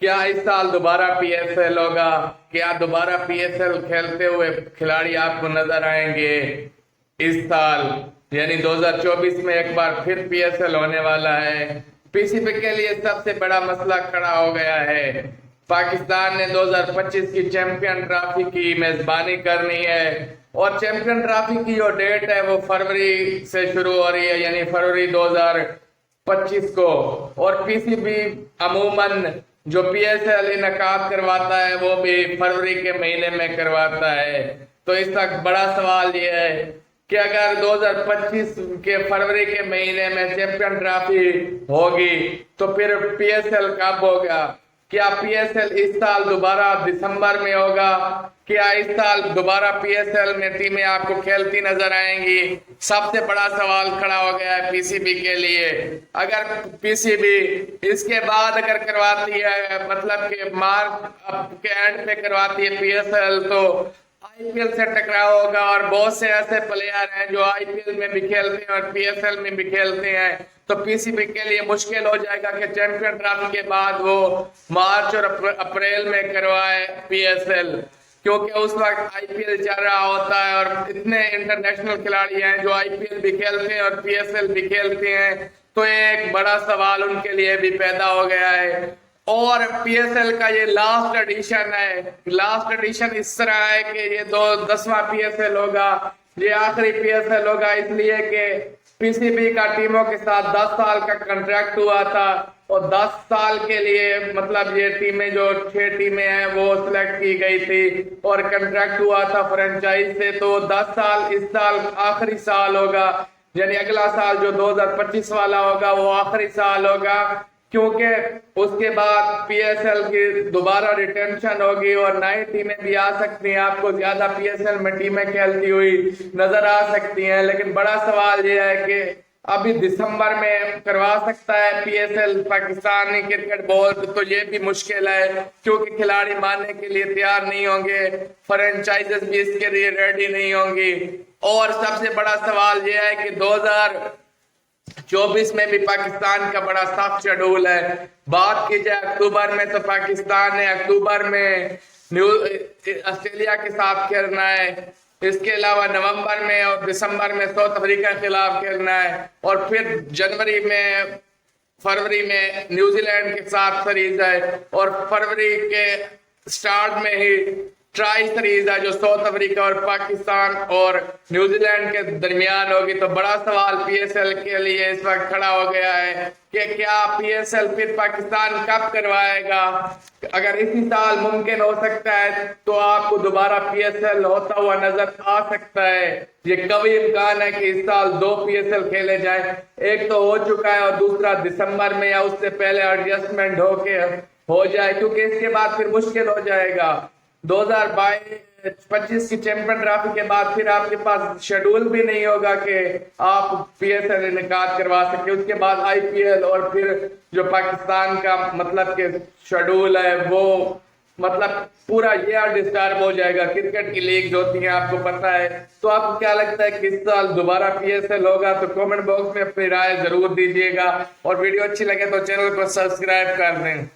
क्या इस साल दोबारा पीएसएल होगा? क्या दोबारा पीएसएल खेलते हुए खिलाड़ी आपको नजर आएंगे इस साल? यानी 2024 में एक बार फिर पीएसएल होने वाला है। पीसीबी के लिए सबसे बड़ा मसला खड़ा हो गया है। पाकिस्तान ने 2025 की चैंपियन ट्रॉफी की मेजबानी करनी है और चैंपियन ट्रॉफी की जो डेट है वो फरवरी से शुरू हो रही है, यानी फरवरी 2025 को। और पीसीबी अमूमन जो पीएसएल इनकाद करवाता है वो भी फरवरी के महीने में करवाता है। तो इस तक बड़ा सवाल ये है कि अगर 2025 के फरवरी के महीने में चैंपियन ट्रॉफी होगी तो फिर पीएसएल कब होगा? क्या पीएसएल इस साल दोबारा दिसंबर में होगा? क्या इस साल दोबारा पीएसएल में टीमें आपको खेलती नजर आएंगी? सबसे बड़ा सवाल खड़ा हो गया है पीसीबी के लिए। अगर पीसीबी इसके बाद अगर करवाती है, मतलब कि मार्च के एंड पे करवाती है पीएसएल, तो आईपीएल से टकराव होगा और बहुत से ऐसे प्लेयर हैं जो आईपीएल में भी खेलते हैं और पीएसएल में भी खेलते हैं। तो पीसीबी के लिए मुश्किल हो जाएगा कि चैंपियन ट्रॉफी के बाद वो मार्च और अप्रैल में करवाए पीएसएल, क्योंकि उस वक्त आईपीएल चल रहा होता है और इतने इंटरनेशनल खिलाड़ी हैं जो आईपीएल भी खेलते हैं और पीएसएल भी खेलते हैं। तो एक बड़ा सवाल उनके लिए भी पैदा हो गया है। और पीएसएल का ये लास्ट एडिशन है। लास्ट एडिशन इस तरह है कि ये 10वां पीएसएल होगा, ये आखिरी पीएसएल होगा, इसलिए कि पीसीबी का टीमों के साथ 10 साल का कॉन्ट्रैक्ट हुआ था और 10 साल के लिए, मतलब ये टीमें जो 6 टीमें हैं वो सिलेक्ट की गई थी और कॉन्ट्रैक्ट हुआ था फ्रेंचाइज से। तो 10 साल, इस साल आखिरी साल होगा, यानी अगला साल जो 2025 वाला होगा वो आखिरी साल होगा, क्योंकि उसके बाद पीएसएल की दोबारा रिटेंशन होगी और नई टीमें भी आ सकती हैं। आपको ज्यादा पीएसएल में टीमें खेलती हुई नजर आ सकती हैं। लेकिन बड़ा सवाल यह है कि अभी दिसंबर में करवा सकता है पीएसएल पाकिस्तानी क्रिकेट बोर्ड, तो ये भी मुश्किल है क्योंकि खिलाड़ी मानने के लिए तैयार नहीं होंगे, फ्रेंचाइजेस भी इसके लिए रेडी नहीं होंगी। और सबसे बड़ा सवाल यह है कि 2024 में भी पाकिस्तान का बड़ा सख्त शेड्यूल है। बात की जाए अक्टूबर में, तो पाकिस्तान ने अक्टूबर में ऑस्ट्रेलिया के साथ खेलना है। इसके अलावा नवंबर में और दिसंबर में साउथ अफ्रीका के खिलाफ खेलना है और फिर फरवरी में न्यूजीलैंड के साथ सीरीज है और फरवरी के स्टार्ट में ही ट्राई सीरीज है जो साउथ अफ्रीका और पाकिस्तान और न्यूजीलैंड के दरमियान होगी। तो बड़ा सवाल पीएसएल के लिए इस वक्त खड़ा हो गया है कि क्या पीएसएल फिर पाकिस्तान कब करवाएगा? अगर इसी साल मुमकिन हो सकता है तो आपको दोबारा पीएसएल होता हुआ नजर आ सकता है। ये कभी इम्कान है कि इस साल 2 पीएसएल खेले जाए, एक तो हो चुका है और दूसरा दिसंबर में या उससे पहले एडजस्टमेंट हो जाए, क्योंकि इसके बाद फिर मुश्किल हो जाएगा। 2025 की चैंपियन ट्रॉफी के बाद फिर आपके पास शेड्यूल भी नहीं होगा कि आप पीएसएल इनकाद करवा सके। उसके बाद आईपीएल और फिर जो पाकिस्तान का मतलब के शेड्यूल है वो मतलब पूरा ईयर डिस्टर्ब हो जाएगा। क्रिकेट की लीग होती है, आपको पता है। तो आपको क्या लगता है कि इस साल दोबारा पीएसएल होगा? तो कमेंट बॉक्स में अपनी राय जरूर दीजिएगा और वीडियो अच्छी लगे तो चैनल को सब्सक्राइब कर दें।